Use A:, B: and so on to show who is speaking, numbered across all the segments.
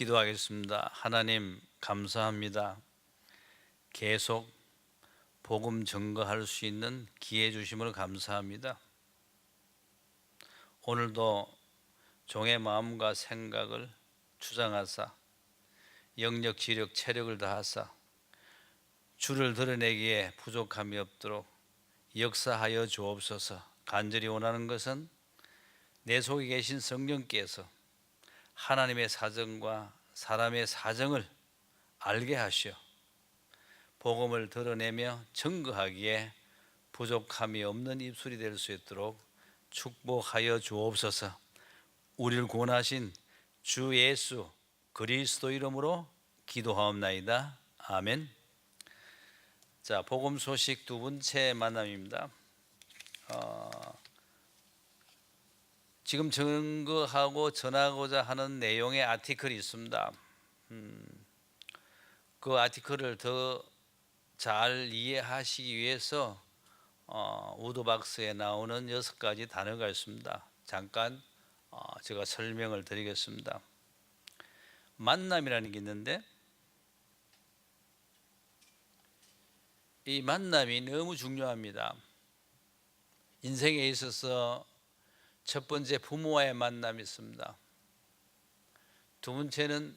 A: 기도하겠습니다. 하나님 감사합니다. 계속 복음 증거할 수 있는 기회 주심을 감사합니다. 오늘도 종의 마음과 생각을 주장하사 영력, 지력, 체력을 다하사 주를 드러내기에 부족함이 없도록 역사하여 주옵소서. 간절히 원하는 것은 내 속에 계신 성령께서 하나님의 사정과 사람의 사정을 알게 하시어 복음을 드러내며 증거하기에 부족함이 없는 입술이 될 수 있도록 축복하여 주옵소서. 우리를 구원하신 주 예수 그리스도 이름으로 기도하옵나이다. 아멘. 자, 복음 소식 두 번째 만남입니다. 지금 증거하고 전하고자 하는 내용의 아티클이 있습니다. 그 아티클을 더 잘 이해하시기 위해서 우드박스에 나오는 6가지 단어가 있습니다. 잠깐 제가 설명을 드리겠습니다. 만남이라는 게 있는데 이 만남이 너무 중요합니다. 인생에 있어서 첫 번째 부모와의 만남이 있습니다. 두 번째는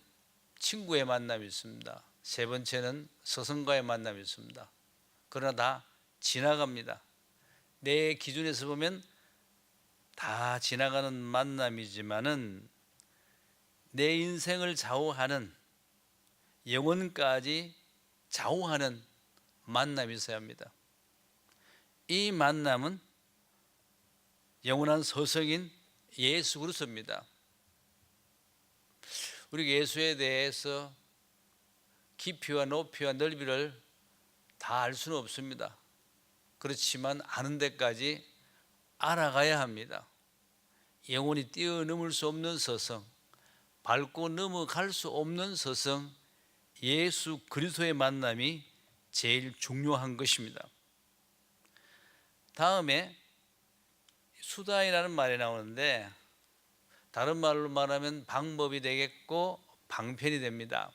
A: 친구의 만남이 있습니다. 세 번째는 스승과의 만남이 있습니다. 그러나 다 지나갑니다. 내 기준에서 보면 다 지나가는 만남이지만은 내 인생을 좌우하는, 영혼까지 좌우하는 만남이 있어야 합니다. 이 만남은 영원한 서성인 예수 그리스도입니다. 우리 예수에 대해서 깊이와 높이와 넓이를 다 알 수는 없습니다. 그렇지만 아는 데까지 알아가야 합니다. 영원히 뛰어넘을 수 없는 서성, 밟고 넘어갈 수 없는 서성, 예수 그리스도의 만남이 제일 중요한 것입니다. 다음에 수단이라는 말이 나오는데 다른 말로 말하면 방법이 되겠고 방편이 됩니다.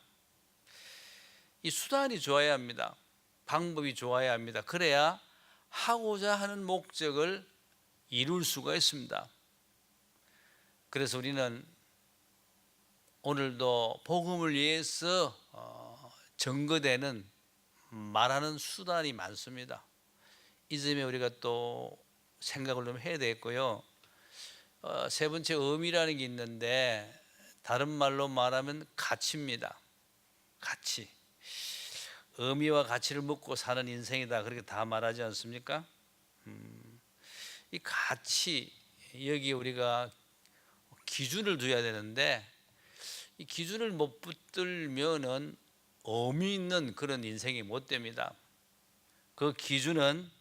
A: 이 수단이 좋아야 합니다. 방법이 좋아야 합니다. 그래야 하고자 하는 목적을 이룰 수가 있습니다. 그래서 우리는 오늘도 복음을 위해서 증거되는 말하는 수단이 많습니다. 이 점에 우리가 또 생각을 좀 해야 되겠고요. 세 번째 의미라는 게 있는데 다른 말로 말하면 가치입니다. 가치. 의미와 가치를 묻고 사는 인생이다. 그렇게 다 말하지 않습니까? 이 가치, 여기 우리가 기준을 둬야 되는데 이 기준을 못 붙들면은 의미 있는 그런 인생이 못 됩니다. 그 기준은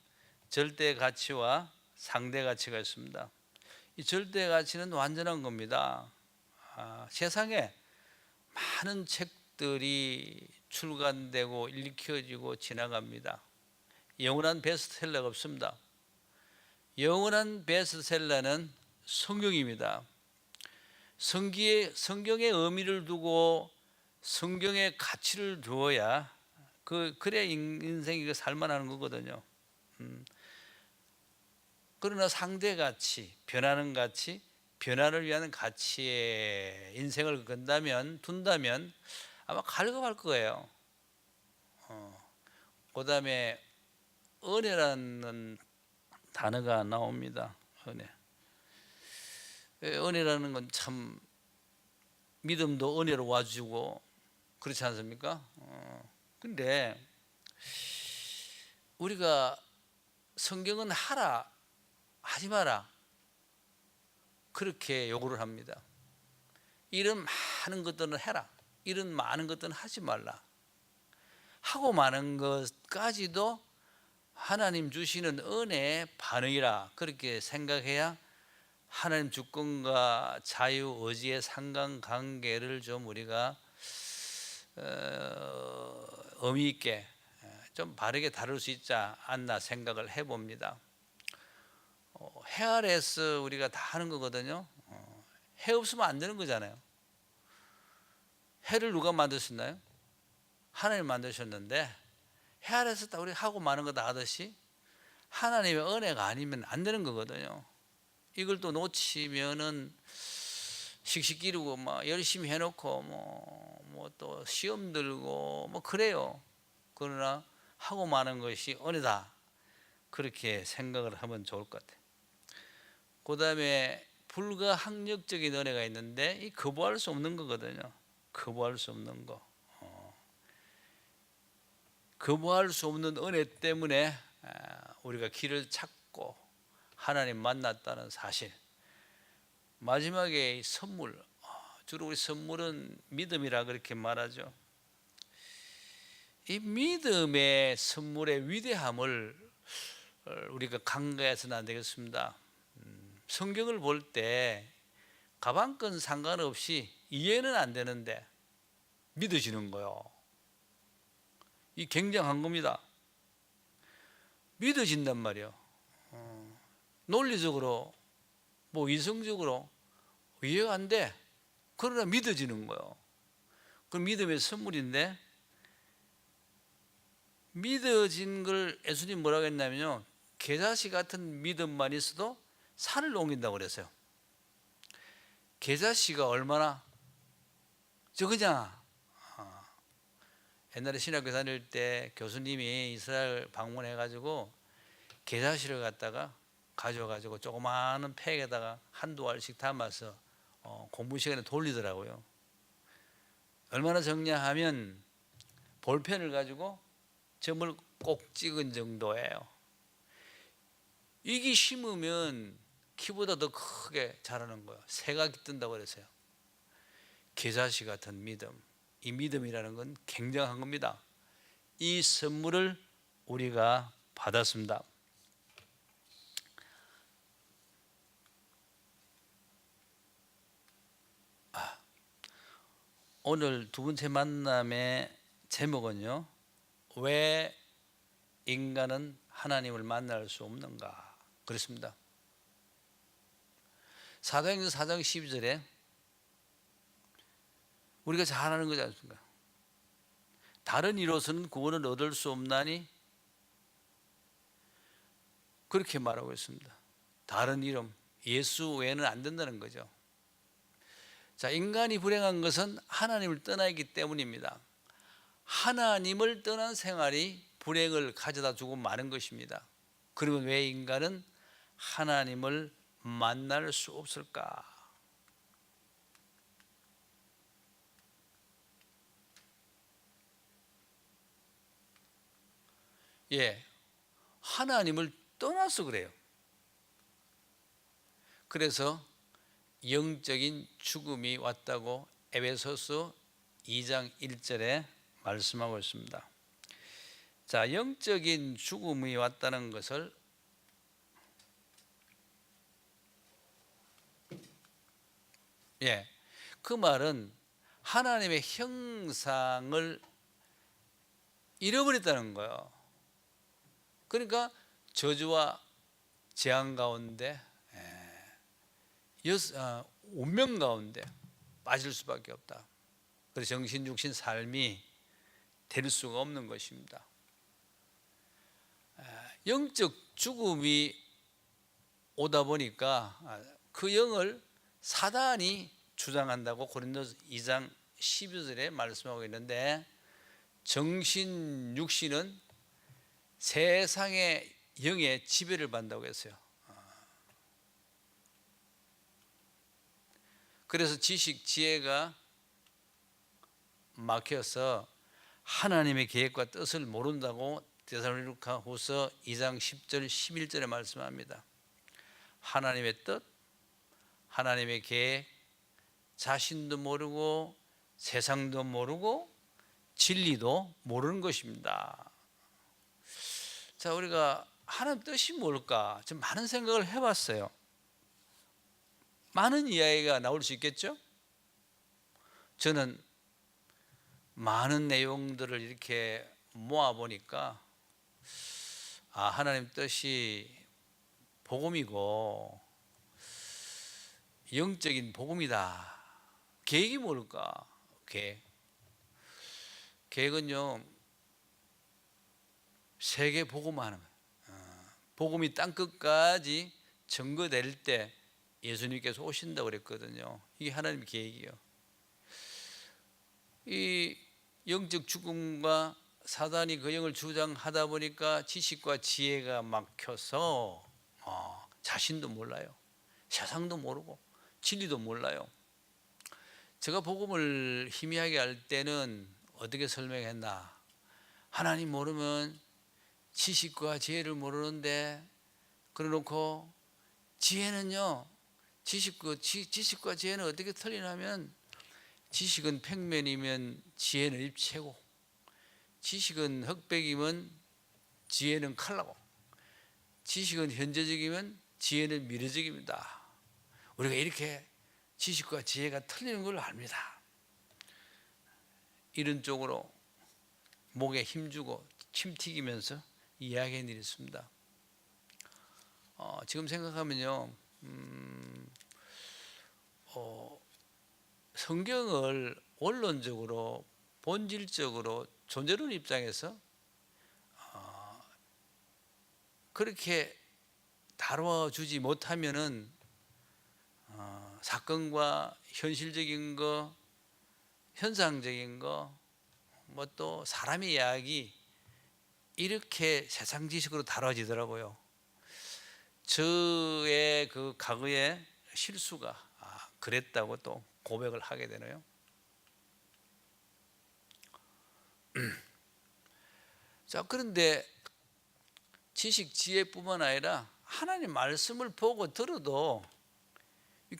A: 절대 가치와 상대 가치가 있습니다. 이 절대 가치는 완전한 겁니다. 세상에 많은 책들이 출간되고 읽혀지고 지나갑니다. 영원한 베스트셀러가 없습니다. 영원한 베스트셀러는 성경입니다. 성경의 의미를 두고 성경의 가치를 두어야 그래야 인생이 살만하는 거거든요. 그러나 상대 가치, 변하는 가치, 변화를 위한 가치에 인생을 둔다면 아마 갈급할 거예요. 그 다음에 은혜라는 단어가 나옵니다. 은혜라는 건 참 믿음도 은혜로 와주고 그렇지 않습니까? 근데 우리가 성경은 하라, 하지 마라 그렇게 요구를 합니다. 이런 많은 것들은 해라, 이런 많은 것들은 하지 말라. 하고 많은 것까지도 하나님 주시는 은혜의 반응이라 그렇게 생각해야 하나님 주권과 자유, 의지의 상관관계를 좀 우리가 의미 있게 좀 바르게 다룰 수 있지 않나 생각을 해봅니다. 해 아래에서 우리가 다 하는 거거든요. 해 없으면 안 되는 거잖아요. 해를 누가 만드셨나요? 하나님 만드셨는데 해 아래서 딱 우리 하고 마는 거 다 하듯이 하나님의 은혜가 아니면 안 되는 거거든요. 이걸 또 놓치면은 씩씩 기르고 막 열심히 해놓고 뭐 또 시험 들고 뭐 그래요. 그러나 하고 마는 것이 은혜다, 그렇게 생각을 하면 좋을 것 같아요. 그 다음에 불가항력적인 은혜가 있는데 이 거부할 수 없는 거거든요. 거부할 수 없는 거. 거부할 수 없는 은혜 때문에 우리가 길을 찾고 하나님 만났다는 사실. 마지막에 선물, 주로 우리 선물은 믿음이라 그렇게 말하죠. 이 믿음의 선물의 위대함을 우리가 간과해서는 안 되겠습니다. 성경을 볼 때 가방끈 상관없이 이해는 안 되는데 믿어지는 거요. 이 굉장한 겁니다. 믿어진단 말이에요. 논리적으로 뭐 이성적으로 이해가 안 돼. 그러나 믿어지는 거예요. 그 믿음의 선물인데, 믿어진 걸 예수님 뭐라고 했냐면요, 겨자씨 같은 믿음만 있어도 산을 옮긴다고 그랬어요. 겨자씨가 얼마나 적으냐. 옛날에 신학교 다닐 때 교수님이 이스라엘 방문해 가지고 겨자씨를 갖다가 가져가지고 조그마한 팩에다가 한두 알씩 담아서 공부 시간에 돌리더라고요. 얼마나 적냐 하면 볼펜을 가지고 점을 꼭 찍은 정도예요. 이게 심으면 키보다 더 크게 자라는 거예요. 새가 뜬다고 그랬어요. 겨자씨 같은 믿음, 이 믿음이라는 건 굉장한 겁니다. 이 선물을 우리가 받았습니다. 오늘 두 번째 만남의 제목은요, 왜 인간은 하나님을 만날 수 없는가, 그렇습니다. 사도행전 4장 12절에 우리가 잘 아는 거지 않습니까? 다른 이로서는 구원을 얻을 수 없나니, 그렇게 말하고 있습니다. 다른 이름, 예수 외에는 안 된다는 거죠. 자, 인간이 불행한 것은 하나님을 떠나 있기 때문입니다. 하나님을 떠난 생활이 불행을 가져다 주고 마는 것입니다. 그러면 왜 인간은 하나님을 만날 수 없을까? 예, 하나님을 떠나서 그래요. 그래서 영적인 죽음이 왔다고 에베소서 2장 1절에 말씀하고 있습니다. 자, 영적인 죽음이 왔다는 것을 그 말은 하나님의 형상을 잃어버렸다는 거예요. 그러니까 저주와 재앙 가운데, 운명 가운데 빠질 수밖에 없다. 그래서 정신 육신 삶이 될 수가 없는 것입니다. 영적 죽음이 오다 보니까 그 영을 사단이 주장한다고 고린도서 2장 12절에 말씀하고 있는데, 정신 육신은 세상의 영의 지배를 받는다고 했어요. 그래서 지식 지혜가 막혀서 하나님의 계획과 뜻을 모른다고 데살로니가후서 2장 10절 11절에 말씀합니다. 하나님의 뜻, 하나님의 계획, 자신도 모르고 세상도 모르고 진리도 모르는 것입니다. 자, 우리가 하나님 뜻이 뭘까? 좀 많은 생각을 해봤어요. 많은 이야기가 나올 수 있겠죠? 저는 많은 내용들을 이렇게 모아보니까 하나님 뜻이 복음이고 영적인 복음이다. 계획이 뭘까? 계획. 계획은요, 세계 복음화하는 거예요. 복음이 땅 끝까지 전거될 때 예수님께서 오신다고 그랬거든요. 이게 하나님의 계획이에요. 이 영적 죽음과 사단이 그 영을 주장하다 보니까 지식과 지혜가 막혀서 자신도 몰라요. 세상도 모르고 진리도 몰라요. 제가 복음을 희미하게 할 때는 어떻게 설명했나? 하나님 모르면 지식과 지혜를 모르는데, 그래놓고 지혜는요, 지식과 지혜는 어떻게 틀리냐면, 지식은 평면이면 지혜는 입체고, 지식은 흑백이면 지혜는 칼라고, 지식은 현재적이면 지혜는 미래적입니다. 우리가 이렇게 지식과 지혜가 틀리는 걸 압니다. 이런 쪽으로 목에 힘주고 침 튀기면서 이야기한 일이 있습니다. 지금 생각하면요, 성경을 원론적으로 본질적으로 존재론 입장에서 그렇게 다뤄주지 못하면은 사건과 현실적인 거, 현상적인 거, 뭐 또 사람의 이야기, 이렇게 세상 지식으로 다뤄지더라고요. 저의 그 과거의 실수가 그랬다고 또 고백을 하게 되네요. 자, 그런데 지식 지혜뿐만 아니라 하나님 말씀을 보고 들어도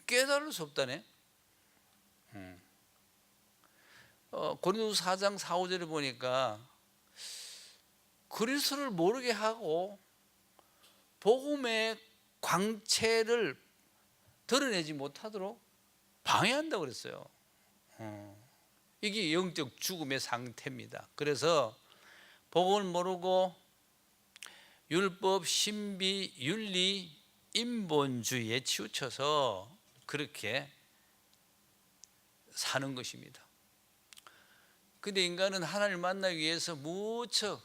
A: 깨달을 수 없다네. 고린도서 4장 4, 5절을 보니까 그리스도를 모르게 하고 복음의 광채를 드러내지 못하도록 방해한다고 그랬어요. 이게 영적 죽음의 상태입니다. 그래서 복음을 모르고 율법, 신비, 윤리, 인본주의에 치우쳐서 그렇게 사는 것입니다. 근데 인간은 하나님을 만나기 위해서 무척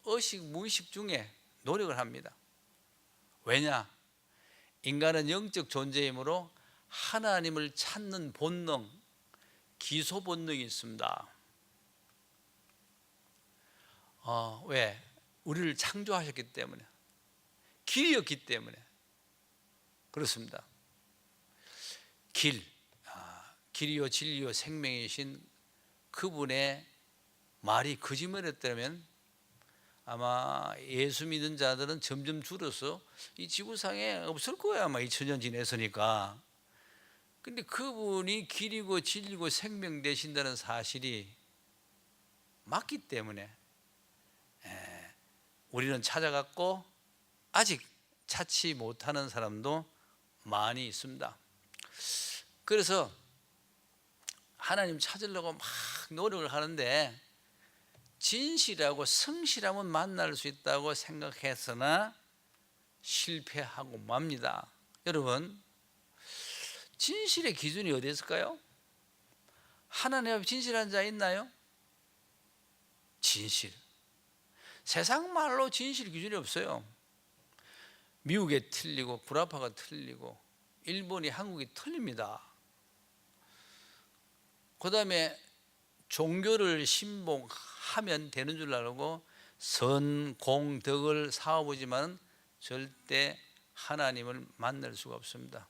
A: 의식, 무의식 중에 노력을 합니다. 왜냐? 인간은 영적 존재이므로 하나님을 찾는 본능, 기소 본능이 있습니다. 왜? 우리를 창조하셨기 때문에, 길이었기 때문에 그렇습니다. 길이요 진리요 생명이신 그분의 말이 거짓말이었다면 아마 예수 믿는 자들은 점점 줄어서 이 지구상에 없을 거야, 아마 2000년 지냈으니까. 근데 그분이 길이고 진리고 생명 되신다는 사실이 맞기 때문에 우리는 찾아갔고 아직 찾지 못하는 사람도 많이 있습니다. 그래서 하나님 찾으려고 막 노력을 하는데 진실하고 성실하면 만날 수 있다고 생각했으나 실패하고 맙니다. 여러분, 진실의 기준이 어디 있을까요? 하나님 앞에 진실한 자 있나요? 진실. 세상 말로 진실 기준이 없어요. 미국에 틀리고 구라파가 틀리고 일본이 한국이 틀립니다. 그 다음에 종교를 신봉하면 되는 줄 알고 선, 공, 덕을 쌓아보지만 절대 하나님을 만날 수가 없습니다.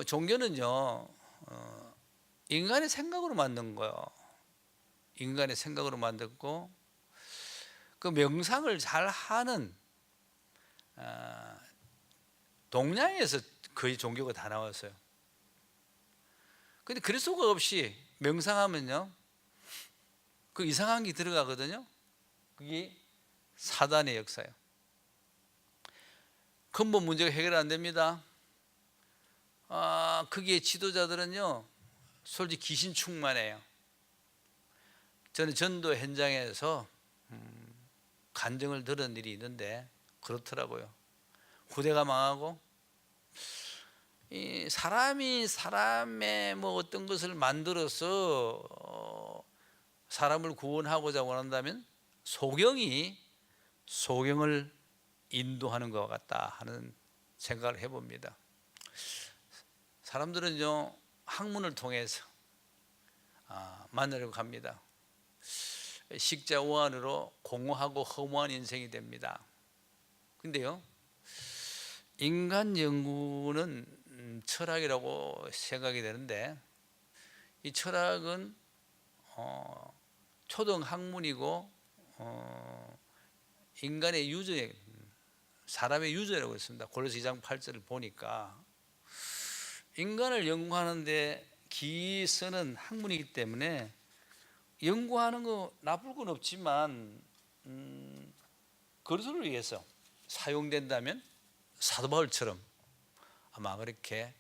A: 종교는요, 인간의 생각으로 만든 거예요. 인간의 생각으로 만들고 그 명상을 잘 하는 동양에서 거의 종교가 다 나왔어요. 근데 그리스도가 없이 명상하면요, 그 이상한 게 들어가거든요. 그게 사단의 역사예요. 근본 문제가 해결 안 됩니다. 그게 지도자들은요, 솔직히 귀신 충만해요. 저는 전도 현장에서 간증을 들은 일이 있는데 그렇더라고요. 후대가 망하고 이 사람이 사람의 뭐 어떤 것을 만들어서 사람을 구원하고자 원한다면 소경이 소경을 인도하는 것 같다 하는 생각을 해봅니다. 사람들은요 학문을 통해서 만나려고 합니다. 식자우안으로 공허하고 허무한 인생이 됩니다. 근데요 인간 연구는 철학이라고 생각이 되는데 이 철학은 초등 학문이고 인간의 유전에 사람의 유전이라고 했습니다. 고린도서 2장 8절을 보니까 인간을 연구하는데 기서는 학문이기 때문에 연구하는 거 나쁠 건 없지만 그리스도를 위해서 사용된다면 사도 바울처럼 아마 그렇게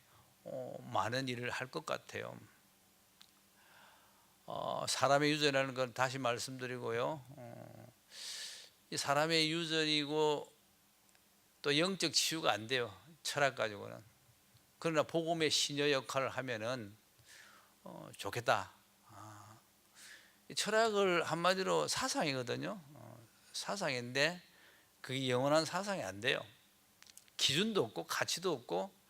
A: 많은 일을 할 것 같아요. 사람의 유전이라는 건 다시 말씀드리고요. 이 사람의 유전이고 또 영적 치유가 안 돼요. 철학 가지고는. 그러나 복음의 시녀 역할을 하면은 좋겠다. 철학을 한마디로 사상이거든요. 사상인데 그게 영원한 사상이 안 돼요. 기준도 없고 가치도 없고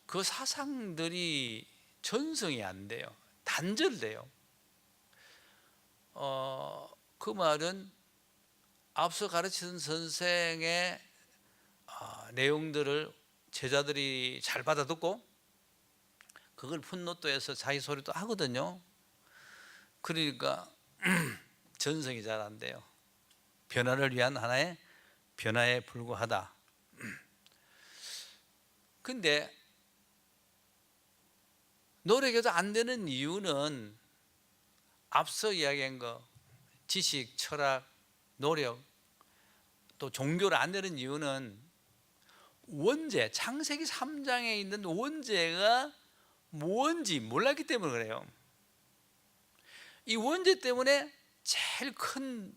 A: 그 사상들이 전성이 안 돼요. 단절돼요. 그 말은 앞서 가르치던 선생의 내용들을 제자들이 잘 받아듣고 그걸 풋노트에서 자기 소리도 하거든요. 그러니까 전성이 잘 안 돼요. 변화를 위한 하나의 변화에 불과하다. 근데 노력해도 안 되는 이유는 앞서 이야기한 거 지식, 철학, 노력 또 종교를 안 되는 이유는 원죄, 창세기 3장에 있는 원죄가 뭔지 몰랐기 때문에 그래요. 이 원죄 때문에 제일 큰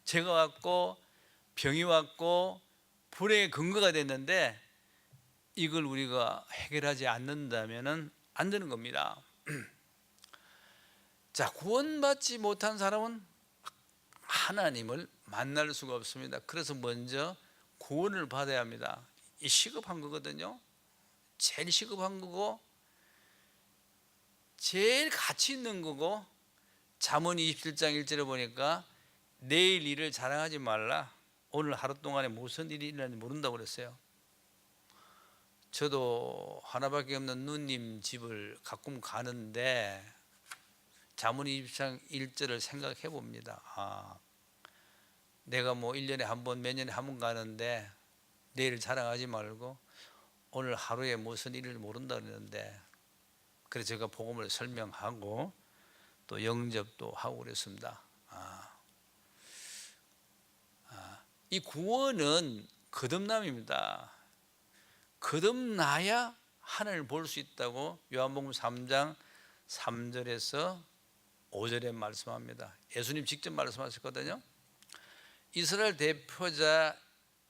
A: 죄가 왔고 병이 왔고 불행의 근거가 됐는데 이걸 우리가 해결하지 않는다면 안 되는 겁니다. 자, 구원받지 못한 사람은 하나님을 만날 수가 없습니다. 그래서 먼저 구원을 받아야 합니다. 이 시급한 거거든요. 제일 시급한 거고 제일 가치 있는 거고 잠언 27장 1절에 보니까 내일 일을 자랑하지 말라. 오늘 하루 동안에 무슨 일이 일어날지 모른다고 그랬어요. 저도 하나밖에 없는 누님 집을 가끔 가는데 잠언 27장 1절을 생각해 봅니다. 내가 뭐 1년에 한 번, 몇 년에 한 번 가는데 내일 자랑하지 말고 오늘 하루에 무슨 일을 모른다 그랬는데 그래서 제가 복음을 설명하고 또 영접도 하고 그랬습니다. 이 구원은 거듭남입니다. 거듭나야 하나님을 볼 수 있다고 요한복음 3장 3절에서 5절에 말씀합니다. 예수님 직접 말씀하셨거든요. 이스라엘 대표자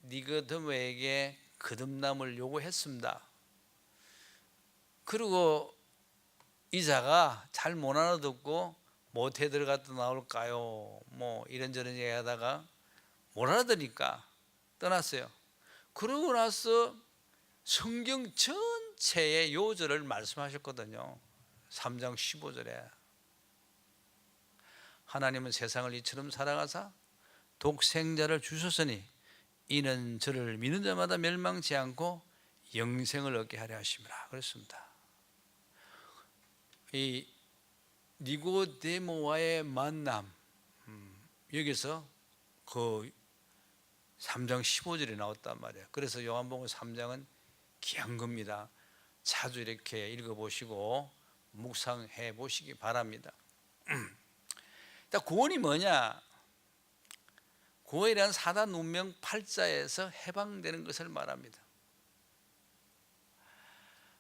A: 니고데모에게 거듭남을 요구했습니다. 그리고 이 자가 잘 못 알아듣고 모태에 들어갔다 나올까요? 뭐 이런저런 얘기하다가 못 알아들으니까 떠났어요. 그러고 나서 성경 전체의 요절을 말씀하셨거든요. 3장 15절에 하나님은 세상을 이처럼 사랑하사 독생자를 주셨으니 이는 저를 믿는 자마다 멸망치 않고 영생을 얻게 하려 하심이라 그랬습니다. 이 니고데모와의 만남 여기서 그 3장 15절에 나왔단 말이에요. 그래서 요한복음 3장은 귀한 겁니다. 자주 이렇게 읽어보시고 묵상해 보시기 바랍니다. 구원이 뭐냐? 구원이란 사단 운명 팔자에서 해방되는 것을 말합니다.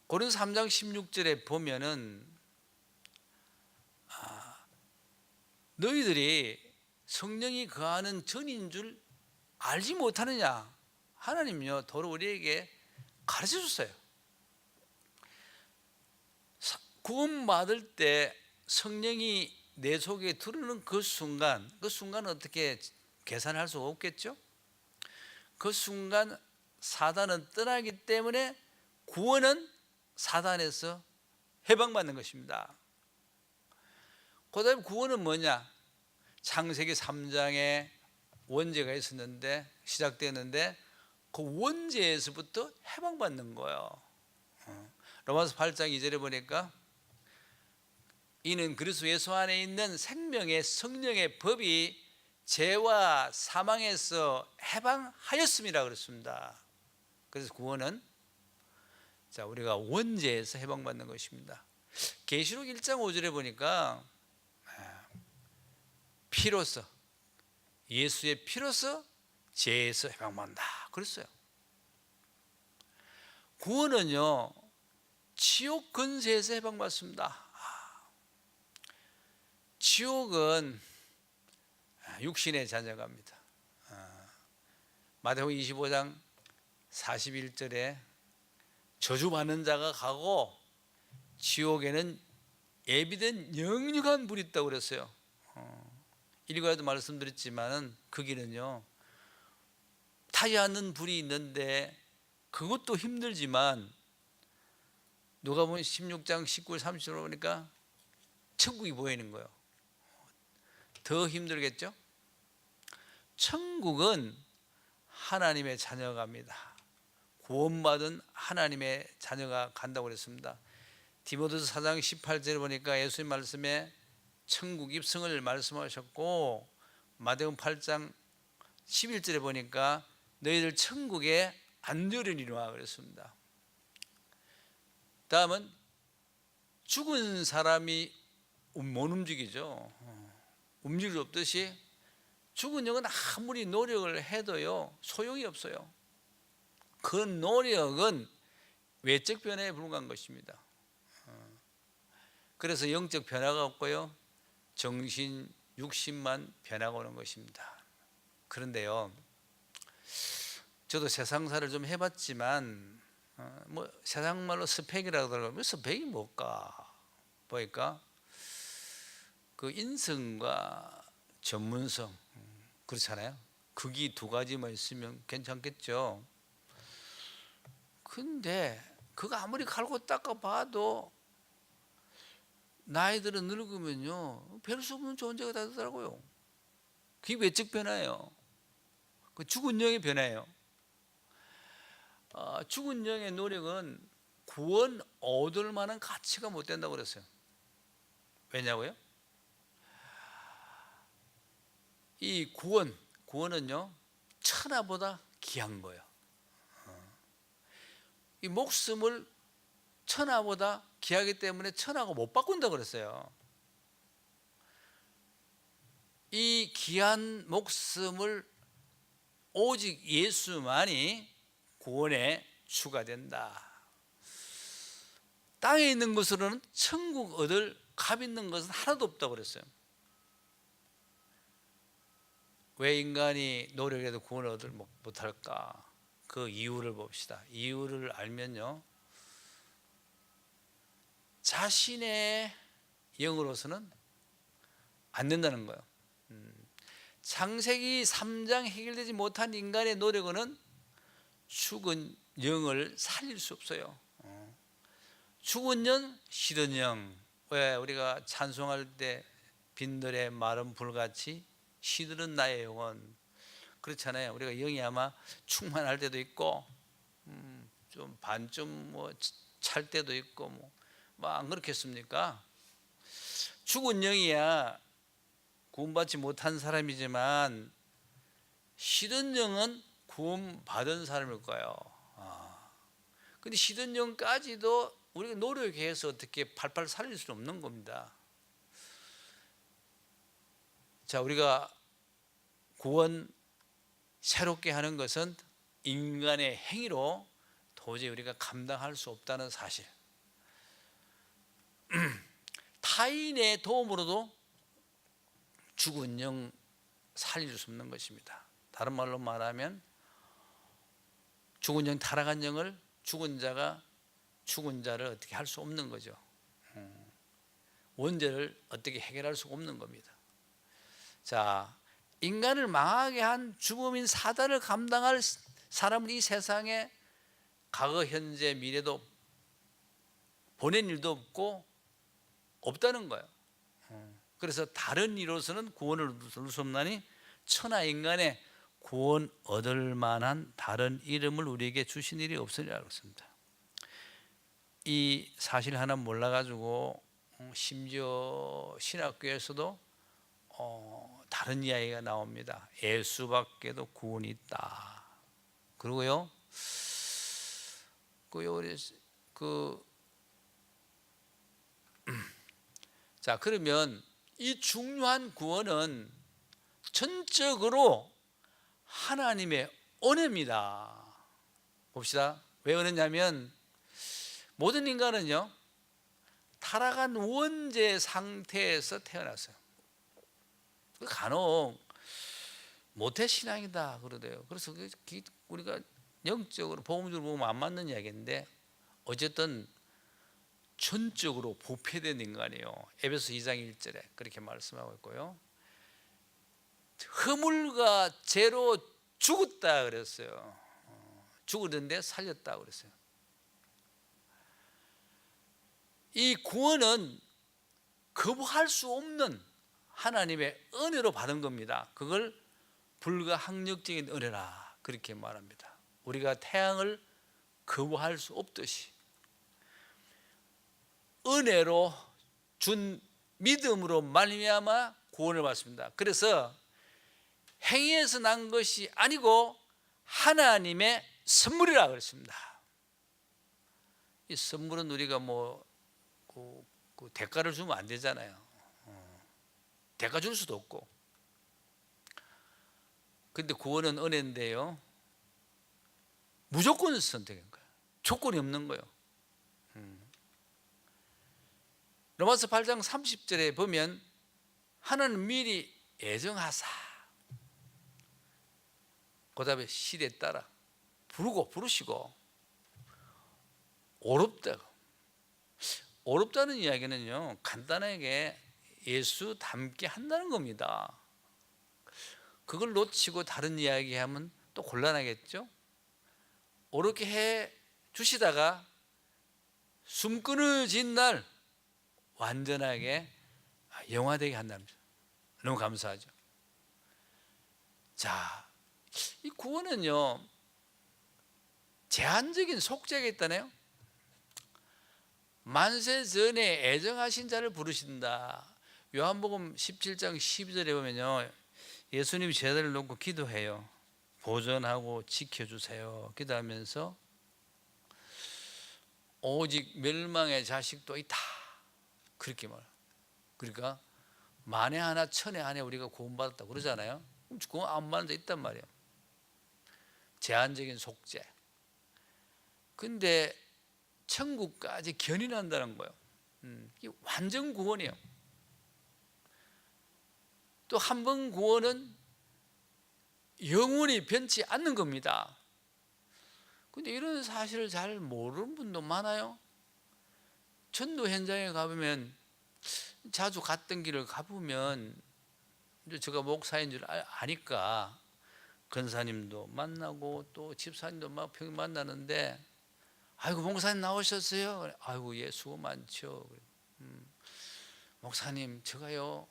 A: 고린도서 3장 16절에 보면은 너희들이 성령이 거하는 전인 줄 알지 못하느냐? 하나님요 도로 우리에게 가르쳐 줬어요. 구원받을 때 성령이 내 속에 들어오는 그 순간은 어떻게 계산할 수 없겠죠? 그 순간 사단은 떠나기 때문에 구원은 사단에서 해방받는 것입니다. 그 다음에 구원은 뭐냐? 창세기 3장에 원죄가 있었는데, 시작되었는데 그 원죄에서부터 해방받는 거예요. 로마서 8장 2절에 보니까 이는 그리스도 예수 안에 있는 생명의 성령의 법이 죄와 사망에서 해방하였음이라 그랬습니다. 그래서 구원은 우리가 원죄에서 해방받는 것입니다. 계시록 1장 5절에 보니까 피로써, 예수의 피로써 죄에서 해방받는다 그랬어요. 구원은요, 지옥 근세에서 해방받습니다. 지옥은 육신의 자녀갑니다. 마태복음 25장 41절에 저주받는 자가 가고 지옥에는 예비된 영육한 불이 있다고 그랬어요. 일과에도 말씀드렸지만 그 길은요, 타지 않는 불이 있는데 그것도 힘들지만 누가복음 16장 19절 30절로 보니까 천국이 보이는 거예요. 더 힘들겠죠? 천국은 하나님의 자녀가 갑니다. 구원받은 하나님의 자녀가 간다고 그랬습니다. 디모데서 4장 18절에 보니까 예수님 말씀에 천국 입성을 말씀하셨고, 마태복음 8장 11절에 보니까 너희들 천국에 안전이리라 그랬습니다. 다음은 죽은 사람이 못 움직이죠. 움직일 수 없듯이 죽은 영은 아무리 노력을 해도요, 소용이 없어요. 그 노력은 외적 변화에 불과한 것입니다. 그래서 영적 변화가 없고요, 정신, 육신만 변화가 오는 것입니다. 그런데요, 저도 세상사를 좀 해봤지만 세상 말로 스펙이라고 하더라고요. 스펙이 뭘까 보니까 그 인성과 전문성, 그렇잖아요. 극이 두 가지만 있으면 괜찮겠죠. 근데 그거 아무리 갈고 닦아 봐도 나이들은 늙으면요, 별 수 없는 존재가 되더라고요. 그게 외적 변화예요. 그 죽은 영의 변화예요. 죽은 영의 노력은 구원 얻을 만한 가치가 못 된다고 그랬어요. 왜냐고요? 이 구원은요, 천하보다 귀한 거예요. 이 목숨을 천하보다 귀하기 때문에 천하가 못 바꾼다고 그랬어요. 이 귀한 목숨을 오직 예수만이 구원에 추가된다. 땅에 있는 것으로는 천국 얻을 값 있는 것은 하나도 없다고 그랬어요. 왜 인간이 노력해도 구원을 얻을 못할까? 그 이유를 봅시다. 이유를 알면요, 자신의 영으로서는 안 된다는 거예요. 창세기 3장 해결되지 못한 인간의 노력은 죽은 영을 살릴 수 없어요. 죽은 영, 시든 영. 왜 우리가 찬송할 때 빈들의 마른 불같이 시들은 나의 영혼, 그렇잖아요. 우리가 영이 아마 충만할 때도 있고 좀 반쯤 찰 때도 있고 안 그렇겠습니까? 죽은 영이야 구원받지 못한 사람이지만 시든 영은 구원받은 사람일 거예요. 근데 시든 영까지도 우리가 노력해서 어떻게 팔팔 살릴 수는 없는 겁니다. 자, 우리가 구원 새롭게 하는 것은 인간의 행위로 도저히 우리가 감당할 수 없다는 사실. 타인의 도움으로도 죽은 영 살릴 수 없는 것입니다. 다른 말로 말하면 죽은 영, 타락한 영을 죽은 자가 죽은 자를 어떻게 할 수 없는 거죠. 원죄를 어떻게 해결할 수가 없는 겁니다. 자, 인간을 망하게 한 주범인 사단을 감당할 사람은 이 세상에 과거, 현재, 미래도 보낸 일도 없고 없다는 거예요. 그래서 다른 이로서는 구원을 얻을 수 없나니 천하 인간의 구원 얻을 만한 다른 이름을 우리에게 주신 일이 없으리라 그랬습니다. 이 사실 하나 몰라가지고 심지어 신학교에서도 다른 이야기가 나옵니다. 예수밖에도 구원이 있다. 그리고요, 자, 그러면 이 중요한 구원은 전적으로 하나님의 은혜입니다. 봅시다. 왜 은혜냐면 모든 인간은요, 타락한 원죄 상태에서 태어났어요. 간혹 모태신앙이다 그러대요. 그래서 우리가 영적으로 복음적으로 보면 안 맞는 이야기인데 어쨌든 전적으로 부패된 인간이에요. 에베소 2장 1절에 그렇게 말씀하고 있고요. 허물과 죄로 죽었다 그랬어요. 죽었는데 살렸다 그랬어요. 이 구원은 거부할 수 없는 하나님의 은혜로 받은 겁니다. 그걸 불가항력적인 은혜라 그렇게 말합니다. 우리가 태양을 거부할 수 없듯이 은혜로 준 믿음으로 말미암아 구원을 받습니다. 그래서 행위에서 난 것이 아니고 하나님의 선물이라 그랬습니다. 이 선물은 우리가 그 대가를 주면 안 되잖아요. 대가 줄 수도 없고. 근데 구원은 은혜인데요, 무조건 선택인 거예요. 조건이 없는 거예요. 로마서 8장 30절에 보면 하나는 미리 예정하사 그 다음에 시대에 따라 부르시고 어렵다는 이야기는요, 간단하게 예수 닮게 한다는 겁니다. 그걸 놓치고 다른 이야기하면 또 곤란하겠죠. 어렵게 해 주시다가 숨 끊어진 날 완전하게 영화되게 한다는 거죠. 너무 감사하죠. 자, 이 구원은요, 제한적인 속죄가 있다네요. 만세 전에 애정하신 자를 부르신다. 요한복음 17장 12절에 보면요, 예수님이 제자를 놓고 기도해요. 보존하고 지켜주세요. 기도하면서 오직 멸망의 자식도 있다 그렇게 말해요. 그러니까 만에 하나 천에 하나 우리가 구원받았다고 그러잖아요. 그럼 구원 안 받는 자 있단 말이에요. 제한적인 속죄. 근데 천국까지 견인한다는 거예요. 이게 완전 구원이에요. 또 한 번 구원은 영원히 변치 않는 겁니다. 근데 이런 사실을 잘 모르는 분도 많아요. 전도 현장에 가보면, 자주 갔던 길을 가보면, 제가 목사인 줄 아니까 권사님도 만나고 또 집사님도 막 평일 만나는데, 아이고 목사님 나오셨어요? 그래. 아이고 예 수고 많죠. 목사님 제가요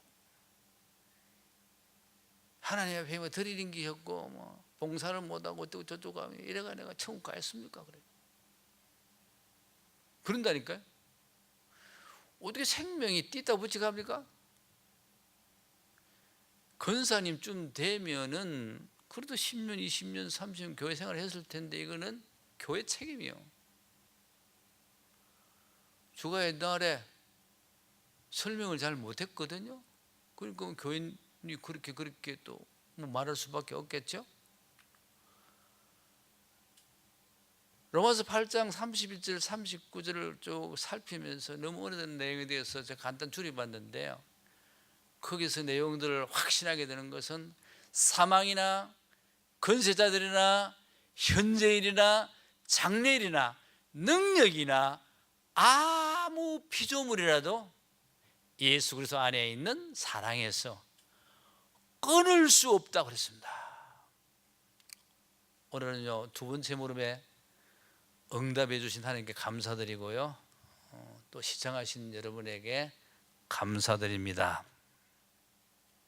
A: 하나님 앞에 드리는 게였고 봉사를 못하고 또 저쪽 가면 이래가 내가 천국 가겠습니까? 그래. 그런다니까요. 어떻게 생명이 뛰다 붙이가 합니까? 권사님쯤 되면은 그래도 10년, 20년, 30년 교회 생활을 했을 텐데 이거는 교회 책임이요. 제가 옛날에 설명을 잘 못했거든요. 그러니까 교인이 그렇게 또 말할 수밖에 없겠죠. 로마서 8장 31절 39절을 쭉 살피면서 너무 오래된 내용에 대해서 제가 간단 줄여봤는데요, 거기서 내용들을 확신하게 되는 것은 사망이나 권세자들이나 현재일이나 장래일이나 능력이나 아무 피조물이라도 예수 그리스도 안에 있는 사랑에서 끊을 수 없다고 그랬습니다. 오늘은요, 두 번째 물음에 응답해 주신 하나님께 감사드리고요, 또 시청하신 여러분에게 감사드립니다.